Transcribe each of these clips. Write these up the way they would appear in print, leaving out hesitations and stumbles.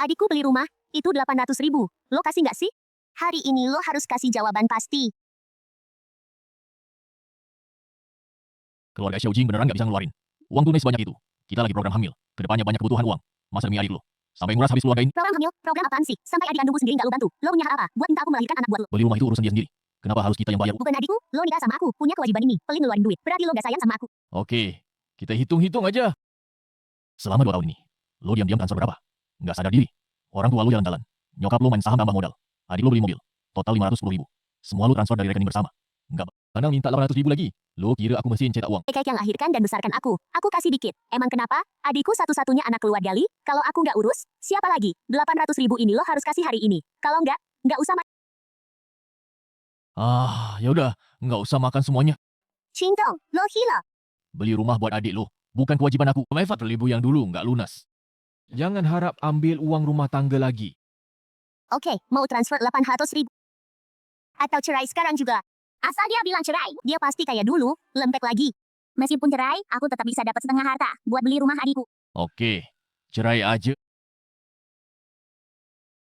Adikku beli rumah, itu 800.000. Lo kasih nggak sih? Hari ini lo harus kasih jawaban pasti. Keluarga Xiaojing beneran nggak bisa ngeluarin uang tunai sebanyak itu. Kita lagi program hamil. Kedepannya banyak kebutuhan uang. Masa demi adik lo sampai nguras habis keluarga ini? Program hamil? Program apaan sih? Sampai adik kandungmu sendiri nggak lo bantu. Lo punya hak apa? Buat minta aku melahirkan anak buat lo. Beli rumah itu urusan dia sendiri. Kenapa harus kita yang bayar? Bukan adikku, lo nikah sama aku, punya kewajiban ini. Pelit ngeluarin duit. Berarti lo nggak sayang sama aku. Oke, kita hitung-hitung aja. Selama 2 tahun ini, lo diam-diam transfer berapa? Nggak sadar diri. Orang tua lo jalan-jalan. Nyokap lo main saham tambah modal. Adik lo beli mobil. Total 510.000. Semua lo transfer dari rekening bersama. Nggak pernah minta 800.000 lagi. Lo kira aku mesin cetak uang? Kayak yang lahirkan dan besarkan aku kasih dikit. Emang kenapa? Adikku satu-satunya anak keluarga Li. Kalau aku nggak urus, siapa lagi? 800.000 ini lo harus kasih hari ini. Kalau nggak usah. Ya udah, nggak usah makan semuanya. Cindong, lo gila. Beli rumah buat adik lo, bukan kewajiban aku. Mefat ribu yang dulu nggak lunas. Jangan harap ambil uang rumah tangga lagi. Oke, mau transfer 800.000. Atau cerai sekarang juga. Asal dia bilang cerai, dia pasti kayak dulu, lembek lagi. Meskipun cerai, aku tetap bisa dapat setengah harta buat beli rumah adikku. Oke, cerai aja.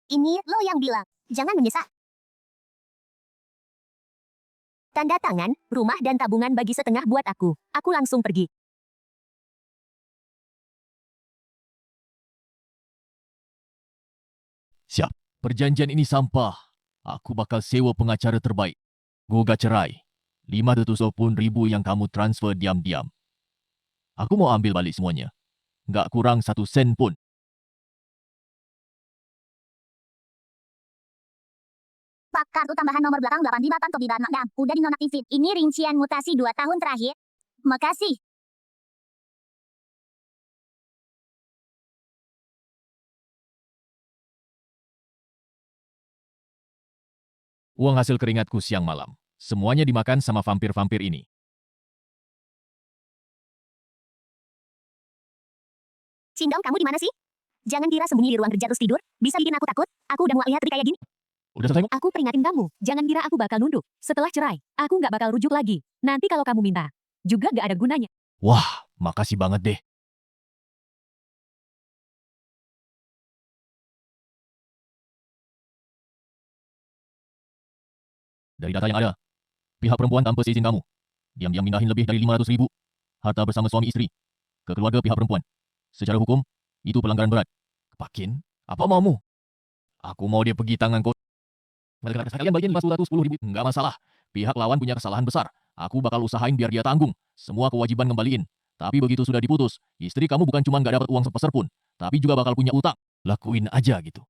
Ini lo yang bilang, jangan menyesal. Tanda tangan, rumah dan tabungan bagi setengah buat aku. Aku langsung pergi. Siap. Perjanjian ini sampah. Aku bakal sewa pengacara terbaik. Gugat cerai. 500.000 yang kamu transfer diam-diam. Aku mau ambil balik semuanya. Nggak kurang 1 sen pun. Pak, kartu tambahan nomor belakang 85 Tanto Bidan Nakdam. Udah dinonaktifin. Ini rincian mutasi 2 tahun terakhir. Makasih. Uang hasil keringatku siang malam. Semuanya dimakan sama vampir-vampir ini. Cindong, kamu di mana sih? Jangan kira sembunyi di ruang kerja terus tidur. Bisa bikin aku takut. Aku udah muak lihat Tri kayak gini. Udah selesai? Aku peringatin kamu, jangan kira aku bakal nunduk. Setelah cerai, aku nggak bakal rujuk lagi. Nanti kalau kamu minta, juga nggak ada gunanya. Wah, makasih banget deh. Dari data yang ada, pihak perempuan tanpa seizin kamu, diam-diam mindahin lebih dari 500.000 harta bersama suami istri ke keluarga pihak perempuan. Secara hukum, itu pelanggaran berat. Pakin, apa maumu? Aku mau dia pergi tangan kau. Kalian bagian 510.000, nggak masalah. Pihak lawan punya kesalahan besar. Aku bakal usahain biar dia tanggung semua kewajiban ngembaliin. Tapi begitu sudah diputus, istri kamu bukan cuma nggak dapat uang sepeser pun, tapi juga bakal punya utang. Lakuin aja gitu.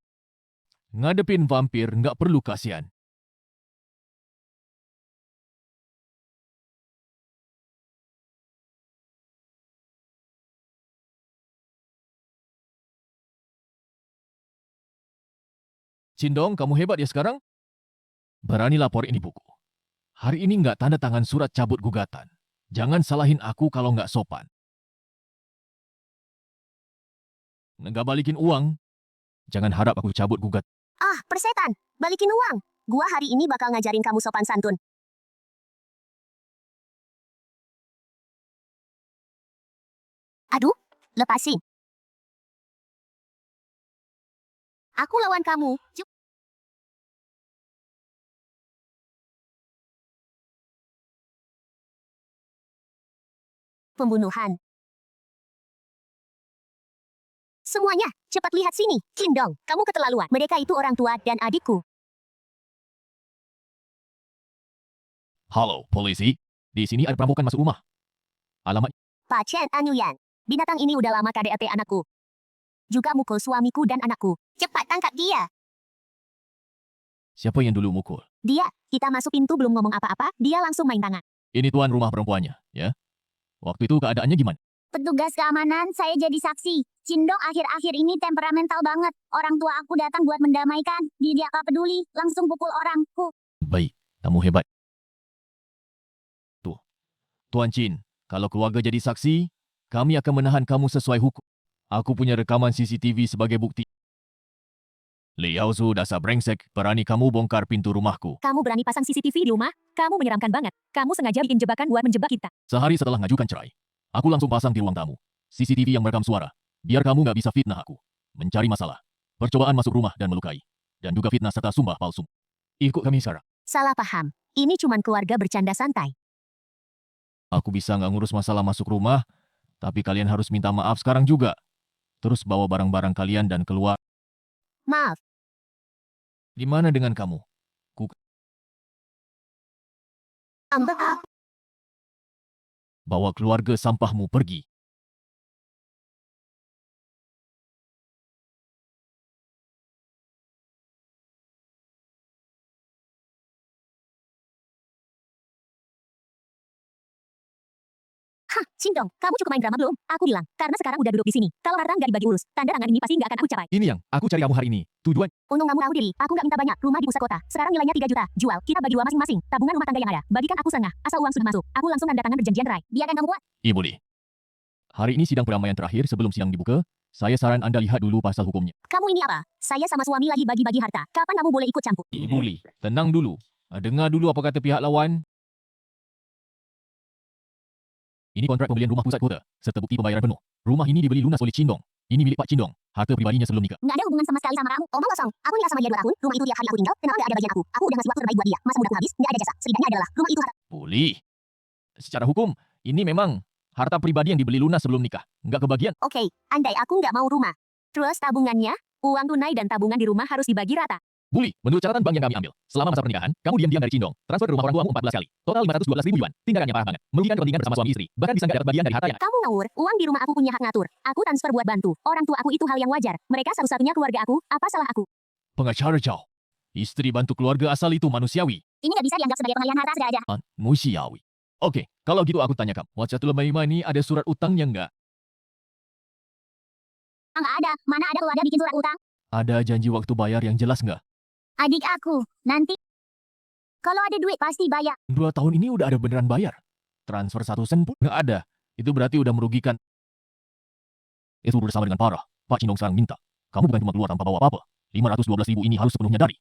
Ngadepin vampir nggak perlu kasihan. Cindong, kamu hebat ya sekarang? Berani laporin ibuku. Hari ini nggak tanda tangan surat cabut gugatan. Jangan salahin aku kalau nggak sopan. Nggak balikin uang, jangan harap aku cabut gugat. Ah, persetan. Balikin uang. Gua hari ini bakal ngajarin kamu sopan santun. Aduh, lepasin. Aku lawan kamu. Pembunuhan. Semuanya, cepat lihat sini. Cindong, kamu keterlaluan. Mereka itu orang tua dan adikku. Halo, polisi. Di sini ada perampokan masuk rumah. Alamat Pak Chen Anyuyan. Binatang ini udah lama KDRT anakku. Juga mukul suamiku dan anakku. Cepat tangkap dia. siapa yang dulu mukul? Dia, kita masuk pintu belum ngomong apa-apa, dia langsung main tangan. Ini tuan rumah perempuannya, ya. Waktu itu keadaannya gimana? Petugas keamanan, saya jadi saksi. Cindong akhir-akhir ini temperamental banget. Orang tua aku datang buat mendamaikan. Dia gak peduli, langsung pukul orangku. Baik, kamu hebat. Tuh, Tuan Chin, kalau keluarga jadi saksi, kami akan menahan kamu sesuai hukum. Aku punya rekaman CCTV sebagai bukti. Liao Su, dasar brengsek, berani kamu bongkar pintu rumahku. Kamu berani pasang CCTV di rumah? Kamu menyeramkan banget. Kamu sengaja bikin jebakan buat menjebak kita. Sehari setelah ngajukan cerai, aku langsung pasang di ruang tamu CCTV yang merekam suara, biar kamu nggak bisa fitnah aku. Mencari masalah. percobaan masuk rumah dan melukai, dan juga fitnah serta sumpah palsu. Ikut kami, Sarah. Salah paham. Ini cuman keluarga bercanda santai. Aku bisa nggak ngurus masalah masuk rumah, tapi kalian harus minta maaf sekarang juga. Terus bawa barang-barang kalian dan keluar. Maaf, Gimana dengan kamu? Mbak. Bawa keluarga sampahmu pergi. Hah, Cindong, kamu cukup main drama belum? Aku bilang, karena sekarang udah duduk di sini. Kalau harta nggak dibagi urus, tanda tangan ini pasti nggak akan aku capai. Ini yang aku cari kamu hari ini. Tujuan. Untung kamu tahu diri, aku nggak minta banyak. Rumah di pusat kota, sekarang nilainya 3 juta. Jual, kita bagi 2 masing-masing. Tabungan rumah tangga yang ada, bagikan aku setengah. Asal uang sudah masuk, aku langsung tanda tangan perjanjian cerai. Biarkan kamu buat. Ibu Li. Hari ini sidang perdamaian terakhir sebelum sidang dibuka. Saya saran Anda lihat dulu pasal hukumnya. Kamu ini apa? Saya sama suami lagi bagi-bagi harta. Kapan kamu boleh ikut campur? Ibu Li, tenang dulu. Dengar dulu apa kata pihak lawan. Ini kontrak pembelian rumah pusat kota, serta bukti pembayaran penuh. Rumah ini dibeli lunas oleh Cindong. Ini milik Pak Cindong, harta pribadinya sebelum nikah. Nggak ada hubungan sama sekali sama kamu. Omong kosong. Aku nikah sama dia 2 tahun. Rumah itu tiap hari aku tinggal. Kenapa nggak ada bagian aku? Aku udah ngasih waktu terbaik buat dia. Masa mudaku habis, nggak ada jasa. Setidaknya adalah rumah itu harta. Boleh. Secara hukum, ini memang harta pribadi yang dibeli lunas sebelum nikah. Nggak kebagian. Oke, andai aku nggak mau rumah. Terus tabungannya, uang tunai dan tabungan di rumah harus dibagi rata. Boleh, menurut catatan bank yang kami ambil. Selama masa pernikahan, kamu diam-diam dari Cindong. Transfer ke rumah orang tuamu 14 kali. Total 512.000 yuan. Tindakannya parah banget. Merugikan kepentingan bersama suami istri. Bahkan bisa nggak dapat bagian dari harta yang... Kamu ngawur, uang di rumah aku punya hak ngatur. Aku transfer buat bantu. Orang tua aku itu hal yang wajar. Mereka satu-satunya keluarga aku. Apa salah aku? Pengacara Chow. Istri bantu keluarga asal itu manusiawi. Ini nggak bisa dianggap sebagai pengalihan harta sengaja. Manusiawi. Oke, kalau gitu aku tanya kamu. Wajah Maima ini ada surat utangnya nggak? Nggak ada. Mana ada keluarga bikin surat utang? Ada janji waktu bayar yang jelas nggak? Adik aku, nanti. Kalau ada duit pasti bayar. 2 tahun ini udah ada beneran bayar. Transfer 1 sen pun nggak ada. Itu berarti udah merugikan. Itu bersama dengan parah. Pak Cindong sekarang minta. Kamu bukan cuma keluar tanpa bawa apa-apa. 512.000 ini harus sepenuhnya dari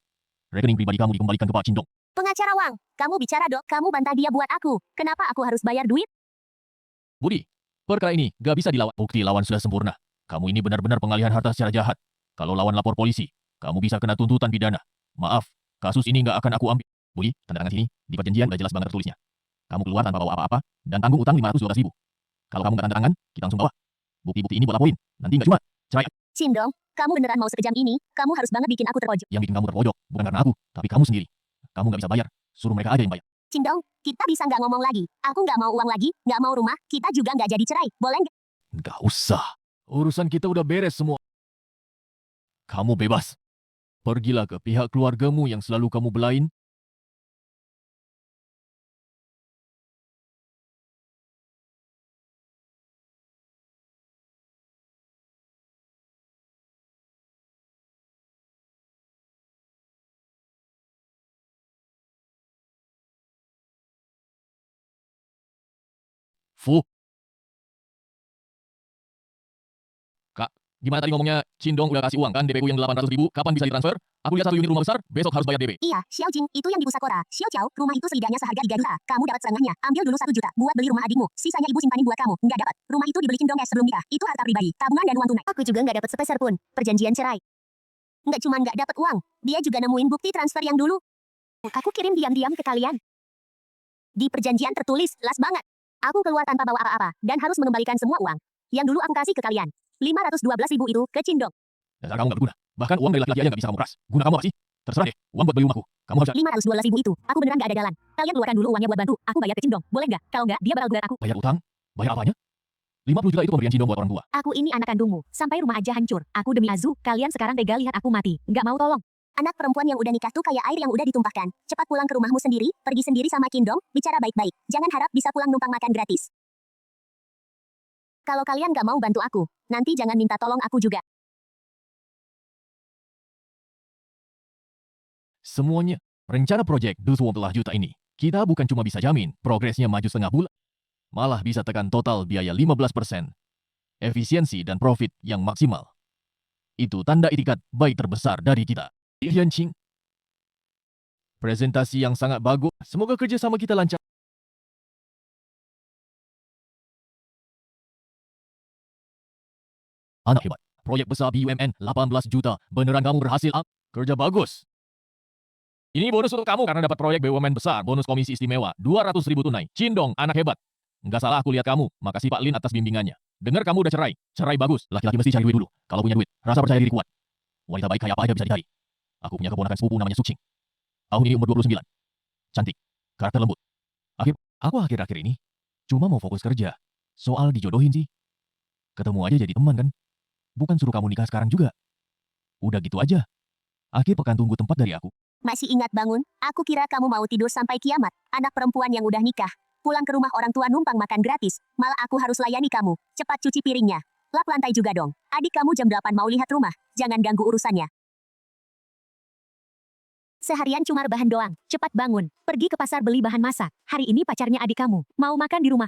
rekening pribadi kamu dikembalikan ke Pak Cindong. Pengacara Wang, kamu bicara dok. Kamu bantah dia buat aku. Kenapa aku harus bayar duit? Budi, perkara ini gak bisa dilawan. Bukti lawan sudah sempurna. Kamu ini benar-benar pengalihan harta secara jahat. Kalau lawan lapor polisi, kamu bisa kena tuntutan pidana. Maaf, kasus ini gak akan aku ambil. Budi, tanda tangan sini. Di perjanjian udah jelas banget tertulisnya. Kamu keluar tanpa bawa apa-apa, dan tanggung utang 512.000. Kalau kamu gak tanda tangan, kita langsung bawa. Bukti-bukti ini buat laporin. Nanti gak cuma cerai. Cindong, kamu beneran mau sekejam ini? Kamu harus banget bikin aku terpojok. Yang bikin kamu terpojok, bukan karena aku, tapi kamu sendiri. Kamu gak bisa bayar. Suruh mereka aja yang bayar. Cindong, kita bisa nggak ngomong lagi. Aku nggak mau uang lagi, nggak mau rumah. Kita juga nggak jadi cerai. Boleh nggak? Gak usah. Urusan kita udah beres semua. Kamu bebas. Pergilah ke pihak keluargamu yang selalu kamu belain. Fu. Kak, gimana tadi ngomongnya? Cindong udah kasih uang kan DP-ku yang 800.000. Kapan bisa ditransfer? Aku lihat 1 unit rumah besar, besok harus bayar DP. Iya, Xiao Jing, itu yang di pusat kota. Xiao Chow, rumah itu setidaknya seharga 3 juta. Kamu dapat setengahnya. Ambil dulu 1 juta buat beli rumah adikmu. Sisanya ibu simpanin buat kamu. Nggak dapat. Rumah itu dibeli Cindong sebelum nikah. Itu harta pribadi, tabungan dan uang tunai. Aku juga nggak dapat sepeser pun. Perjanjian cerai. Nggak cuma nggak dapat uang, dia juga nemuin bukti transfer yang dulu. Aku kirim diam-diam ke kalian. Di perjanjian tertulis, jelas banget. Aku keluar tanpa bawa apa-apa, dan harus mengembalikan semua uang. Yang dulu aku kasih ke kalian. 512.000 itu ke Cindong. Dasar kamu gak berguna. Bahkan uang dari laki-laki aja gak bisa kamu peras. Guna kamu apa sih? Terserah deh, uang buat beli rumahku. Kamu harus 512.000 itu, aku beneran nggak ada jalan. Kalian keluarkan dulu uangnya buat bantu. Aku bayar ke Cindong, boleh nggak? Kalau nggak, dia bakal gugat aku. bayar utang. Bayar apanya? 50 juta itu pemberian Cindong buat orang tua. Aku ini anak kandungmu. Sampai rumah aja hancur. Aku demi Azu, kalian sekarang tega lihat aku mati. Nggak mau tolong. Anak perempuan yang udah nikah tuh kayak air yang udah ditumpahkan. Cepat pulang ke rumahmu sendiri, pergi sendiri sama Cindong, bicara baik-baik. Jangan harap bisa pulang numpang makan gratis. Kalau kalian nggak mau bantu aku, nanti jangan minta tolong aku juga. Semuanya, rencana proyek 20 juta ini, kita bukan cuma bisa jamin progresnya maju setengah bulan, malah bisa tekan total biaya 15%, efisiensi dan profit yang maksimal. Itu tanda itikat baik terbesar dari kita. Yanqing, presentasi yang sangat bagus. Semoga kerjasama kita lancar. Anak hebat. proyek besar BUMN 18 juta. Beneran kamu berhasil, Am? Kerja bagus. Ini bonus untuk kamu karena dapat proyek BUMN besar. Bonus komisi istimewa. 200.000 tunai. Cindong, anak hebat. Nggak salah aku lihat kamu. Makasih Pak Lin atas bimbingannya. Dengar kamu udah cerai. Cerai bagus. Laki-laki mesti cari duit dulu. Kalau punya duit, rasa percaya diri kuat. Wanita baik kayak apa aja bisa dicari. Aku punya keponakan sepupu namanya Sucing. Tahun ini umur 29. Cantik. Karakter lembut. Aku akhir-akhir ini cuma mau fokus kerja. Soal dijodohin sih. Ketemu aja jadi teman kan. Bukan suruh kamu nikah sekarang juga. Udah gitu aja. Akhir pekan tunggu tempat dari aku. Masih ingat bangun? Aku kira kamu mau tidur sampai kiamat. Anak perempuan yang udah nikah. Pulang ke rumah orang tua numpang makan gratis. Malah aku harus layani kamu. Cepat cuci piringnya. Lap lantai juga dong. Adik kamu jam 8 mau lihat rumah. Jangan ganggu urusannya. Seharian cuma rebahan doang. Cepat bangun. Pergi ke pasar beli bahan masak. Hari ini pacarnya adik kamu. Mau makan di rumah.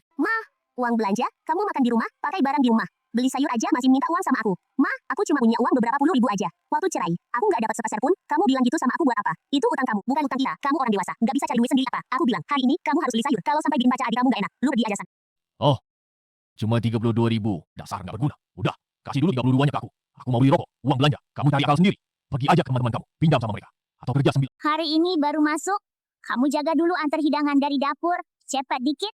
Uang belanja? Kamu makan di rumah? Pakai barang di rumah. Beli sayur aja masih minta uang sama aku. Ma, aku cuma punya uang beberapa puluh ribu aja. Waktu cerai, aku nggak dapat sepeser pun. Kamu bilang gitu sama aku buat apa? Itu utang kamu, bukan utang kita. Kamu orang dewasa, nggak bisa cari duit sendiri apa? Aku bilang, hari ini kamu harus beli sayur. Kalau sampai bikin pacar adik kamu nggak enak, lu pergi aja sana. Cuma 32.000. Dasar nggak berguna. Udah, kasih dulu 32-nya ke aku. Aku mau beli rokok, uang belanja. Kamu cari akal sendiri. Pergi aja ke teman-teman kamu. Pinjam sama mereka. Atau kerja sambil. Hari ini baru masuk. Kamu jaga dulu antar hidangan dari dapur. Cepat dikit.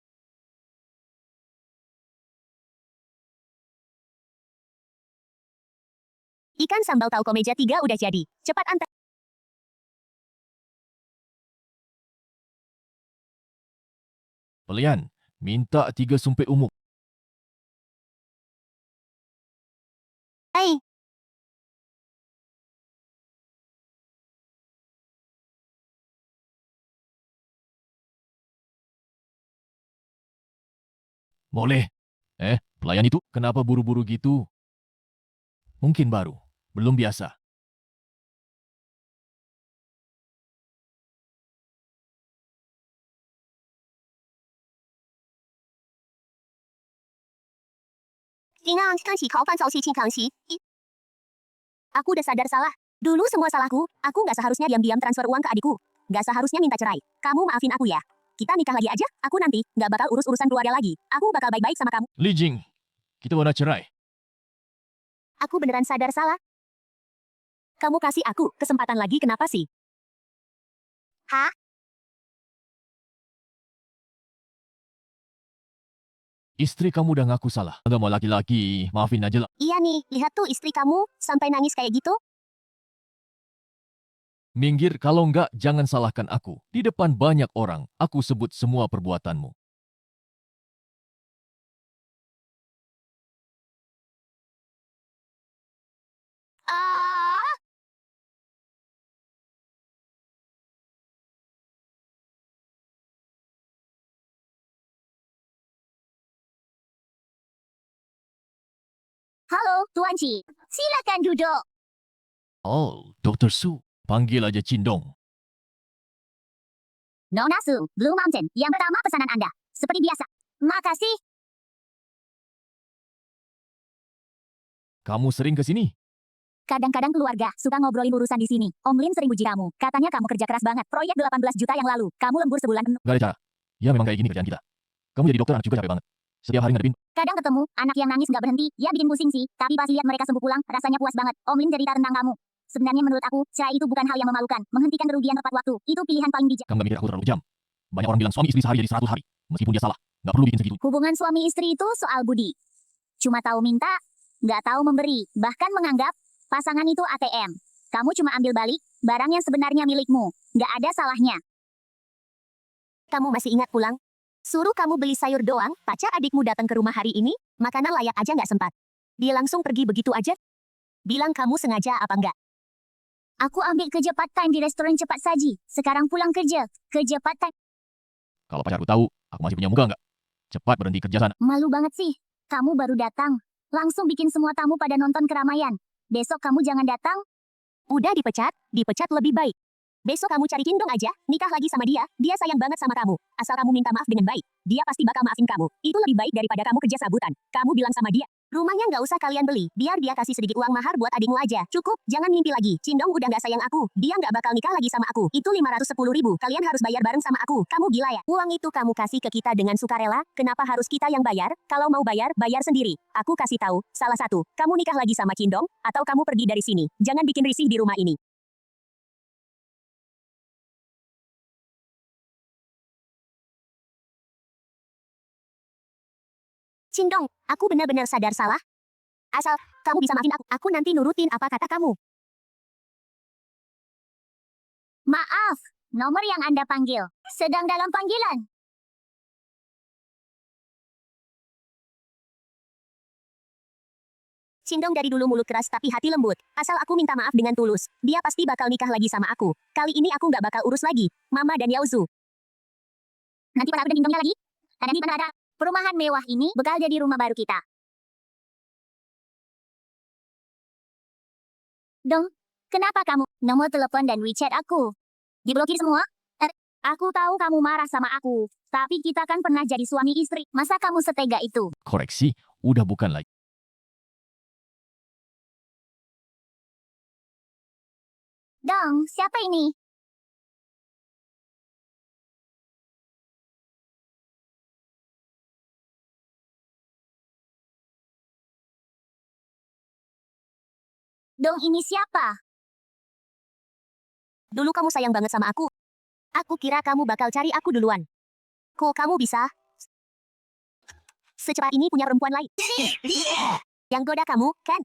Ikan sambal tauco meja 3 udah jadi. Cepat antar. Pelian, minta 3 sumpit umum. Hai. Boleh. Pelayan itu kenapa buru-buru gitu? Mungkin baru. Belum biasa. Aku udah sadar salah. Dulu semua salahku. Aku nggak seharusnya diam-diam transfer uang ke adikku. Nggak seharusnya minta cerai. Kamu maafin aku ya. Kita nikah lagi aja. Aku nanti nggak bakal urus urusan keluarga lagi. Aku bakal baik-baik sama kamu. Li Jing, kita udah cerai. Aku beneran sadar salah. Kamu kasih aku kesempatan lagi kenapa sih? Istri kamu udah ngaku salah. Nggak mau laki-laki, maafin aja lah. Iya nih, lihat tuh istri kamu sampai nangis kayak gitu. Minggir, kalau nggak jangan salahkan aku. Di depan banyak orang, aku sebut semua perbuatanmu. Ah, halo, Tuan Ci. Silakan duduk. Oh, Dr. Su, panggil aja Cindong. Nona Su, Blue Mountain. Yang pertama pesanan Anda. Seperti biasa. Makasih. Kamu sering ke sini? Kadang-kadang keluarga suka ngobrolin urusan di sini. Om Lin sering puji kamu. Katanya kamu kerja keras banget. Proyek 18 juta yang lalu. Kamu lembur sebulan penuh. Gak ada cara. Ya memang kayak gini kerjaan kita. Kamu jadi dokter anak juga capek banget. Setiap hari ngadepin. Kadang ketemu, anak yang nangis nggak berhenti. Ya bikin pusing sih. Tapi pas lihat mereka sembuh pulang, rasanya puas banget. Om Lin cerita tentang kamu. Sebenarnya menurut aku, cerai itu bukan hal yang memalukan. Menghentikan kerugian tepat waktu. Itu pilihan paling bijak. Kamu gak mikir aku terlalu jam. Banyak orang bilang suami istri sehari jadi 100 hari. Meskipun dia salah. Gak perlu bikin segitu. Hubungan suami istri itu soal budi. Cuma tahu minta, nggak tahu memberi. Bahkan menganggap pasangan itu ATM. Kamu cuma ambil balik barang yang sebenarnya milikmu. Nggak ada salahnya. Kamu masih ingat pulang? Suruh kamu beli sayur doang, pacar adikmu datang ke rumah hari ini, makanan layak aja nggak sempat. Dia langsung pergi begitu aja. Bilang kamu sengaja apa enggak? Aku ambil kerja part-time di restoran cepat saji. Sekarang pulang kerja. Kerja part-time. Kalau pacarku tahu, aku masih punya muka nggak? Cepat berhenti kerja sana. Malu banget sih. Kamu baru datang. Langsung bikin semua tamu pada nonton keramaian. Besok kamu jangan datang. Udah dipecat, dipecat lebih baik. Besok kamu cari Cindong aja, nikah lagi sama dia. Dia sayang banget sama kamu. Asal kamu minta maaf dengan baik, dia pasti bakal maafin kamu. Itu lebih baik daripada kamu kerja serabutan. Kamu bilang sama dia, Rumahnya nggak usah kalian beli, biar dia kasih sedikit uang mahar buat adikmu aja. Cukup, jangan mimpi lagi. Cindong udah nggak sayang aku, dia nggak bakal nikah lagi sama aku. Itu 510.000, kalian harus bayar bareng sama aku. Kamu gila ya? Uang itu kamu kasih ke kita dengan sukarela, kenapa harus kita yang bayar? Kalau mau bayar, bayar sendiri. Aku kasih tahu, salah satu, kamu nikah lagi sama Cindong, atau kamu pergi dari sini. Jangan bikin risih di rumah ini. Cindong, aku benar-benar sadar salah. Asal kamu bisa maafin aku nanti nurutin apa kata kamu. Maaf, nomor yang Anda panggil sedang dalam panggilan. Cindong dari dulu mulut keras tapi hati lembut. Asal aku minta maaf dengan tulus, dia pasti bakal nikah lagi sama aku. Kali ini aku nggak bakal urus lagi, Mama dan Yaozu. Nanti pada aku dan Cindongnya lagi. Ada di mana ada. Perumahan mewah ini bakal jadi rumah baru kita. Dong, kenapa kamu nomor telepon dan WeChat aku diblokir semua? Aku tahu kamu marah sama aku, tapi kita kan pernah jadi suami istri. Masa kamu setega itu? Koreksi, udah bukan lagi. Dong, siapa ini? Dong, ini siapa? Dulu kamu sayang banget sama aku. Aku kira kamu bakal cari aku duluan. Kok kamu bisa secepat ini punya perempuan lain? Yang goda kamu, kan?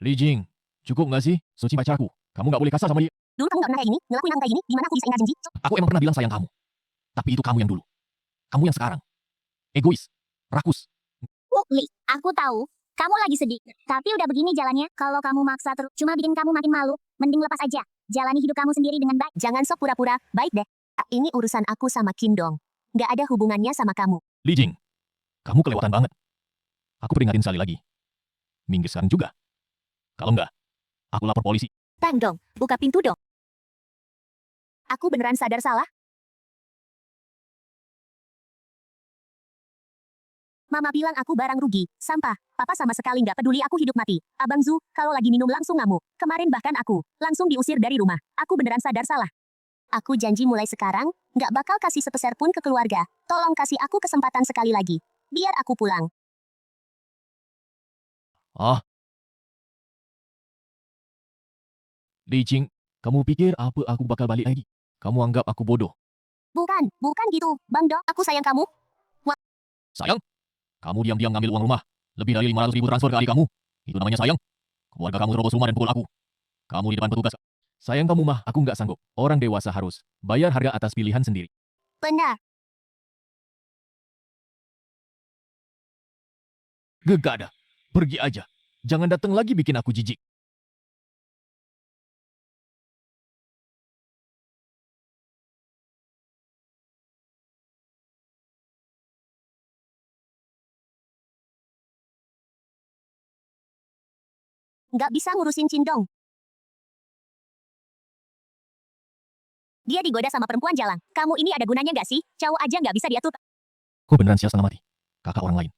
Li Jing, cukup nggak sih? Suci pacarku. Kamu nggak boleh kasar sama dia. Dulu kamu nggak pernah kayak gini, ngelakuin aku kayak gini, gimana aku bisa ingat janji? Aku emang pernah bilang sayang kamu. Tapi itu kamu yang dulu. Kamu yang sekarang. Egois. Rakus. Li, aku tahu. Kamu lagi sedih. Tapi udah begini jalannya, kalau kamu maksa terus, cuma bikin kamu makin malu. Mending lepas aja. Jalani hidup kamu sendiri dengan baik. Jangan sok pura-pura, baik deh. Ini urusan aku sama Kim Dong. Nggak ada hubungannya sama kamu. Li Jing, kamu kelewatan banget. Aku peringatin sekali lagi. Minggir sekarang juga. Kalau nggak, aku lapor polisi. Tang Dong, buka pintu dong. Aku beneran sadar salah. Mama bilang aku barang rugi, sampah. Papa sama sekali nggak peduli aku hidup mati. Abang Zu, kalau lagi minum langsung ngamuk. Kemarin bahkan aku langsung diusir dari rumah. Aku beneran sadar salah. Aku janji mulai sekarang, nggak bakal kasih sepeser pun ke keluarga. Tolong kasih aku kesempatan sekali lagi. Biar aku pulang. Ah, Li Jing, kamu pikir apa aku bakal balik lagi? Kamu anggap aku bodoh. Bukan gitu. Bang Dok, aku sayang kamu. Sayang? Kamu diam-diam ngambil uang rumah. Lebih dari 500.000 transfer ke adik kamu. Itu namanya sayang? Keluarga kamu terobos rumah dan pukul aku. Kamu di depan petugas. Sayang kamu mah, aku nggak sanggup. Orang dewasa harus bayar harga atas pilihan sendiri. Benar. Gak ada. Pergi aja. Jangan datang lagi bikin aku jijik. Nggak bisa ngurusin Cindong. Dia digoda sama perempuan jalan. Kamu ini ada gunanya nggak sih? Cowok aja nggak bisa diatur. Kok beneran sia setengah mati? Kakak orang lain.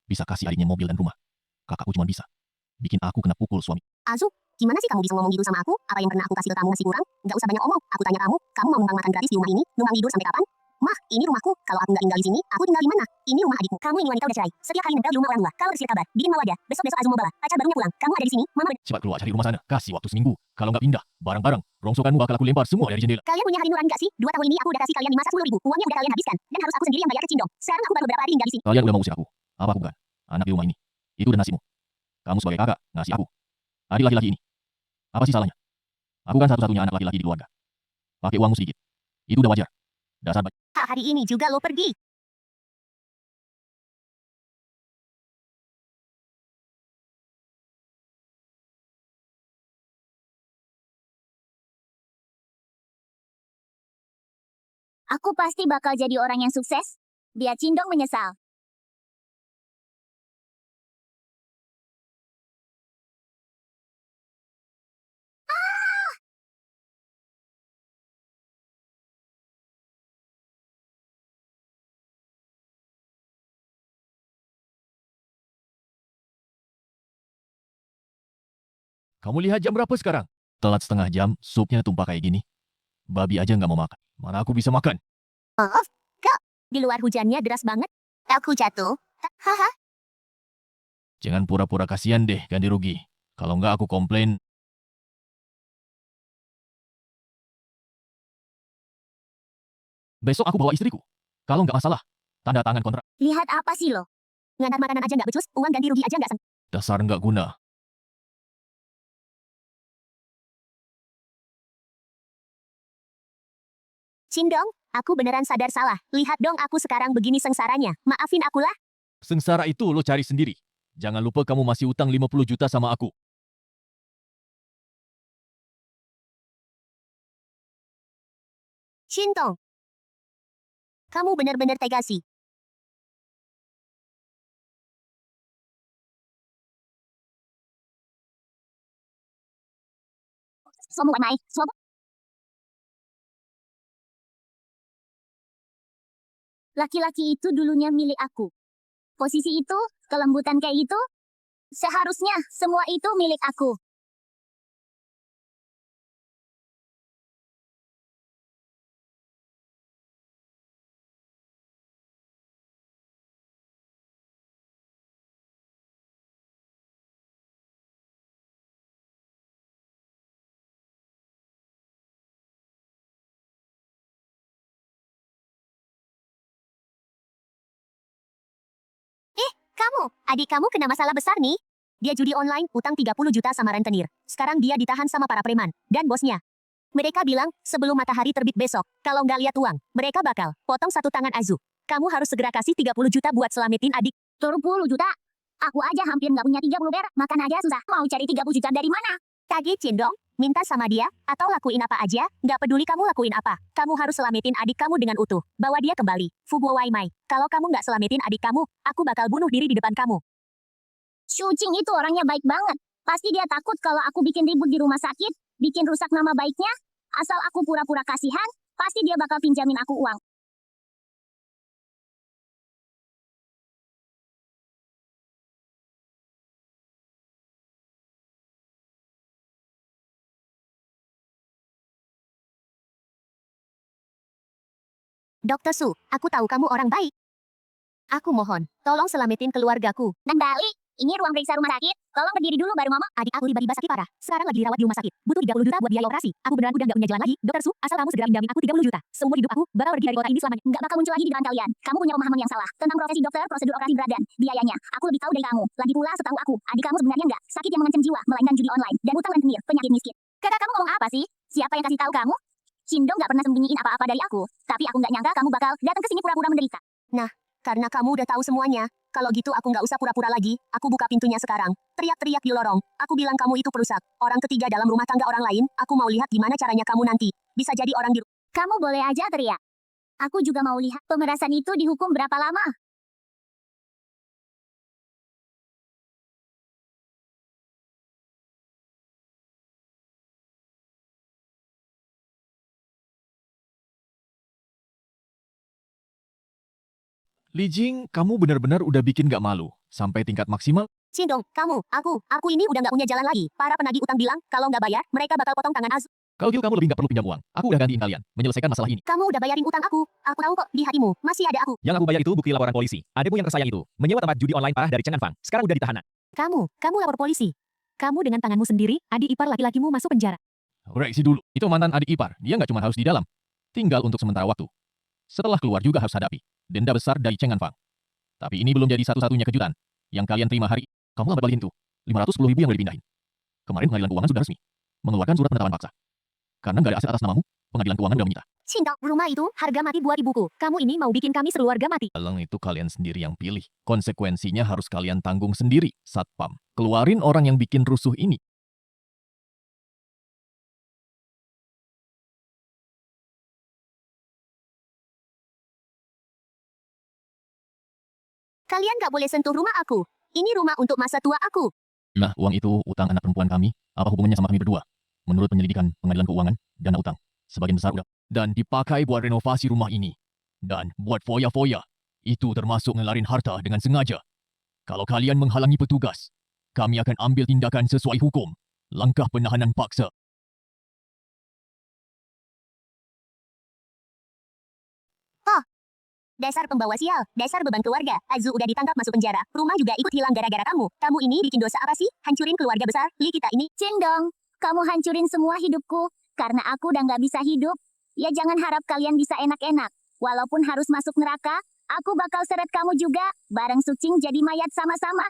Bisa kasih adiknya mobil dan rumah. Kakakku cuma bisa. Bikin aku kena pukul suami. Azu, gimana sih kamu bisa ngomong gitu sama aku? Apa yang pernah aku kasih ke kamu masih kurang? Nggak usah banyak omong. Aku tanya kamu mau numpang makan gratis di rumah ini? Numpang tidur sampai kapan? Mah, ini rumahku. Kalau aku nggak tinggal di sini, aku tinggal di mana? Ini rumah adikmu. Kamu ini wanita udah cerai. Setiap kali nempel di rumah orang tua. Kalau bersihin kabar, bikin malu aja. Besok-besok Azu mau bala. Pacar barunya pulang. Kamu ada di sini, mama. Cepat keluar cari rumah sana. Kasih waktu seminggu. Kalau nggak pindah, barang-barang, rongsokanmu bakal aku lempar semua dari jendela. Kalian punya hari nurani nggak sih? 2 tahun ini aku udah kasih kalian 510.000. Uangnya udah kalian habiskan. Dan harus aku sendiri yang bayar ke Cindong. Sekarang aku baru beberapa hari tinggal di sini. Kalian udah mau usir aku. Apa aku bukan? Anak di rumah ini. Itu udah nasibmu. Kamu sebagai kakak, ngasih aku. Adik laki-laki ini. Apa sih salahnya? Aku kan satu-satunya anak laki-laki di keluarga. Pakai uangmu sedikit. Itu udah wajar. Dasar baik. Hari ini juga lo pergi. Aku pasti bakal jadi orang yang sukses. Biar Cindong menyesal. Kamu lihat jam berapa sekarang? Telat setengah jam, supnya tumpah kayak gini. Babi aja nggak mau makan. Mana aku bisa makan? Maaf, Kak. Di luar hujannya deras banget. Aku jatuh. Haha. Jangan pura-pura kasihan deh, ganti rugi. Kalau nggak aku komplain. Besok aku bawa istriku. Kalau nggak masalah, tanda tangan kontrak. Lihat apa sih lo? Ngantar makanan aja nggak becus, uang ganti rugi aja nggak sen. Dasar nggak guna. Cindong, aku beneran sadar salah. Lihat dong aku sekarang begini sengsaranya. Maafin akulah. Sengsara itu lo cari sendiri. Jangan lupa kamu masih utang 50 juta sama aku. Shintong. Kamu benar-benar tega sih. Semua mai, semua. Laki-laki itu dulunya milik aku. Posisi itu, kelembutan kayak itu, seharusnya semua itu milik aku. Kamu, adik kamu kena masalah besar nih. Dia judi online, utang 30 juta sama rentenir. Sekarang dia ditahan sama para preman dan bosnya. Mereka bilang, sebelum matahari terbit besok, kalau nggak lihat uang, mereka bakal potong satu tangan Azu. Kamu harus segera kasih 30 juta buat selamatin adik. 30 juta? Aku aja hampir nggak punya 30 ber, makan aja susah. Mau cari 30 juta dari mana? Kage Cindong, minta sama dia, atau lakuin apa aja, nggak peduli kamu lakuin apa. Kamu harus selamatin adik kamu dengan utuh. Bawa dia kembali. Fuguo Waimai. Kalau kamu nggak selamatin adik kamu, aku bakal bunuh diri di depan kamu. Shuqing itu orangnya baik banget. Pasti dia takut kalau aku bikin ribut di rumah sakit, bikin rusak nama baiknya. Asal aku pura-pura kasihan, pasti dia bakal pinjamin aku uang. Dokter Su, aku tahu kamu orang baik. Aku mohon, tolong selamatin keluargaku. Nandali, ini ruang periksa rumah sakit. Tolong berdiri dulu baru ngomong. Adik aku tiba-tiba sakit parah. Sekarang lagi dirawat di rumah sakit. Butuh 30 juta buat biaya operasi. Aku beneran udah nggak punya jalan lagi. Dokter Su, asal kamu segera pinjamin aku 30 juta. Seumur hidup aku bakal pergi dari kota ini selamanya. Nggak bakal muncul lagi di depan kalian. Kamu punya pemahaman yang salah tentang profesi dokter, prosedur operasi berat dan biayanya. Aku lebih tahu dari kamu. Lagi pula setahu aku, adik kamu sebenarnya nggak sakit yang mengancam jiwa, melainkan judi online dan utang rentenir, penyakit miskin. Kakak kamu ngomong apa sih? Siapa yang kasih tahu kamu? Cindong nggak pernah sembunyiin apa-apa dari aku. Tapi aku nggak nyangka kamu bakal datang ke sini pura-pura menderita. Nah, karena kamu udah tahu semuanya, kalau gitu aku nggak usah pura-pura lagi, aku buka pintunya sekarang. Teriak-teriak di lorong, aku bilang kamu itu perusak. Orang ketiga dalam rumah tangga orang lain, aku mau lihat gimana caranya kamu nanti. Bisa jadi orang di... Kamu boleh aja teriak. Aku juga mau lihat pemerasan itu dihukum berapa lama. Li Jing, kamu benar-benar udah bikin gak malu. Sampai tingkat maksimal. Cindong, kamu, aku ini udah nggak punya jalan lagi. Para penagih utang bilang, kalau nggak bayar, mereka bakal potong tangan Azu. Kalau gitu kamu lebih gak perlu pinjam uang. Aku udah gantiin kalian. Menyelesaikan masalah ini. Kamu udah bayarin utang aku. Aku tahu kok, di hatimu, masih ada aku. Yang aku bayar itu bukti laporan polisi. Ademu yang tersayang itu menyewa tempat judi online parah dari Cheng Anfang. Sekarang udah ditahanan. Kamu lapor polisi. Kamu dengan tanganmu sendiri, adik ipar laki-lakimu masuk penjara. Koreksi dulu. Itu mantan adik ipar. Dia nggak cuma harus di dalam. Tinggal untuk sementara waktu. Setelah keluar juga harus hadapi denda besar dari Cheng Anfang. Tapi ini belum jadi satu-satunya kejutan. Yang kalian terima hari, kamu lambat balikin tuh. 510 ribu yang udah dipindahin. Kemarin pengadilan keuangan sudah resmi mengeluarkan surat penetapan paksa. Karena nggak ada aset atas namamu, pengadilan keuangan udah menyita. Cindong, rumah itu harga mati buat ibuku. Kamu ini mau bikin kami sekeluarga mati. Dalang itu kalian sendiri yang pilih. Konsekuensinya harus kalian tanggung sendiri, Satpam. Keluarin orang yang bikin rusuh ini. Kalian nggak boleh sentuh rumah aku. Ini rumah untuk masa tua aku. Nah, uang itu utang anak perempuan kami. Apa hubungannya sama kami berdua? Menurut penyelidikan pengadilan keuangan, dana utang sebagian besar udah dan dipakai buat renovasi rumah ini. Dan buat foya-foya. Itu termasuk ngelarin harta dengan sengaja. Kalau kalian menghalangi petugas, kami akan ambil tindakan sesuai hukum. Langkah penahanan paksa. Dasar pembawa sial, dasar beban keluarga. Azu udah ditangkap masuk penjara. Rumah juga ikut hilang gara-gara kamu. Kamu ini bikin dosa apa sih? Hancurin keluarga besar, Li kita ini. Cindong, kamu hancurin semua hidupku. Karena aku udah nggak bisa hidup. Ya jangan harap kalian bisa enak-enak. Walaupun harus masuk neraka, aku bakal seret kamu juga. Bareng Sucing jadi mayat sama-sama.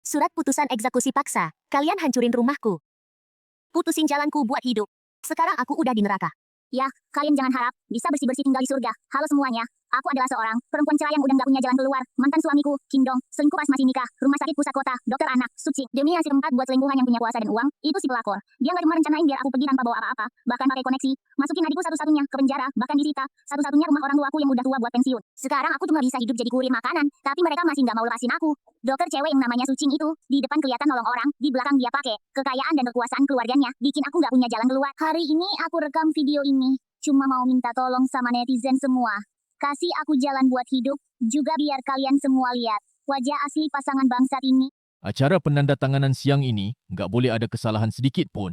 Surat putusan eksekusi paksa. Kalian hancurin rumahku. Putusin jalanku buat hidup. Sekarang aku udah di neraka. Ya, kalian jangan harap bisa bersih-bersih tinggal di surga. Halo semuanya, aku adalah seorang perempuan cerai yang udah nggak punya jalan keluar. Mantan suamiku, Kim Dong, selingkuh pas masih nikah, rumah sakit pusat kota, dokter anak, Suci. Demi ngasih tempat buat selingkuhan yang punya kuasa dan uang, itu si pelakor. Dia nggak cuma rencanain biar aku pergi tanpa bawa apa-apa, bahkan pakai koneksi. Masukin adikku satu-satunya ke penjara, bahkan disita. Satu-satunya rumah orang tuaku yang udah tua buat pensiun. Sekarang aku cuma bisa hidup jadi kurir makanan, tapi mereka masih nggak mau lepasin aku. Dokter cewek yang namanya Sucing itu, di depan kelihatan nolong orang, di belakang dia pakai kekayaan dan kekuasaan keluarganya, bikin aku nggak punya jalan keluar. Hari ini aku rekam video ini, cuma mau minta tolong sama netizen semua. Kasih aku jalan buat hidup, juga biar kalian semua lihat wajah asli pasangan bangsat ini. Acara penandatanganan siang ini nggak boleh ada kesalahan sedikit pun.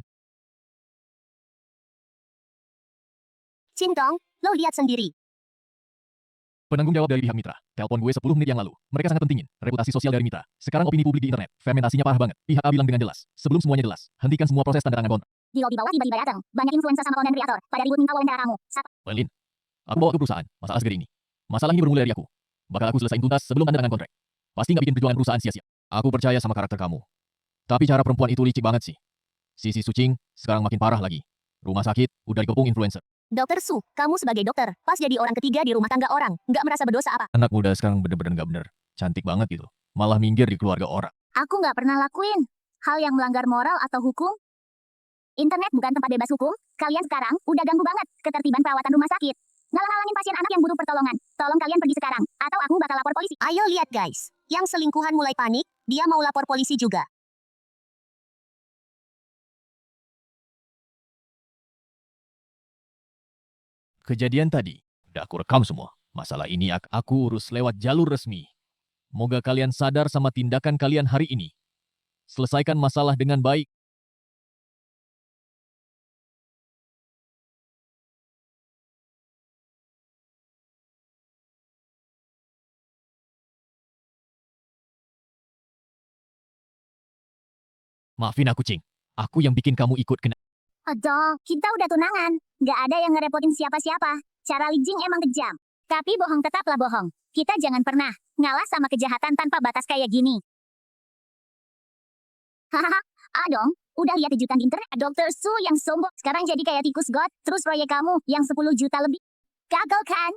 Cintong, lo lihat sendiri. Penanggung jawab dari pihak Mitra. Telepon gue 10 menit yang lalu. Mereka sangat pentingin reputasi sosial dari Mitra. Sekarang opini publik di internet. Fermentasinya parah banget. Pihak A bilang dengan jelas. Sebelum semuanya jelas, hentikan semua proses tanda tangan kontrak. Di lobby bawah tiba-tiba datang. Banyak influencer sama konten kreator. Pada ribut minta wawancara kamu. Pelin, aku bawa ke perusahaan. Masalah segede ini. Masalah ini bermula dari aku. Bakal aku selesain tuntas sebelum tanda tangan kontrak. Pasti nggak bikin perjuangan perusahaan sia-sia. Aku percaya sama karakter kamu. Tapi cara perempuan itu licik banget sih. Sisi Sucing sekarang makin parah lagi. Rumah sakit udah dikepung influencer. Dokter Su, kamu sebagai dokter, pas jadi orang ketiga di rumah tangga orang, nggak merasa berdosa apa? Anak muda sekarang bener-bener nggak bener. Cantik banget gitu. Malah minggir di keluarga orang. Aku nggak pernah lakuin hal yang melanggar moral atau hukum. Internet bukan tempat bebas hukum. Kalian sekarang udah ganggu banget ketertiban perawatan rumah sakit. Ngalang-ngalangin pasien anak yang butuh pertolongan. Tolong kalian pergi sekarang, atau aku bakal lapor polisi. Ayo lihat guys, yang selingkuhan mulai panik, dia mau lapor polisi juga. Kejadian tadi, udah aku rekam semua. Masalah ini aku urus lewat jalur resmi. Moga kalian sadar sama tindakan kalian hari ini. Selesaikan masalah dengan baik. Maafin aku, Cing. Aku yang bikin kamu ikut kena. Aduh, kita udah tunangan. Nggak ada yang ngerepotin siapa-siapa. Cara Li Jing emang kejam. Tapi bohong tetaplah bohong. Kita jangan pernah ngalah sama kejahatan tanpa batas kayak gini. Hahaha, dong. Udah lihat kejutan di internet. Dokter Su yang sombong. Sekarang jadi kayak tikus god. Terus proyek kamu yang 10 juta lebih. Gagal kan?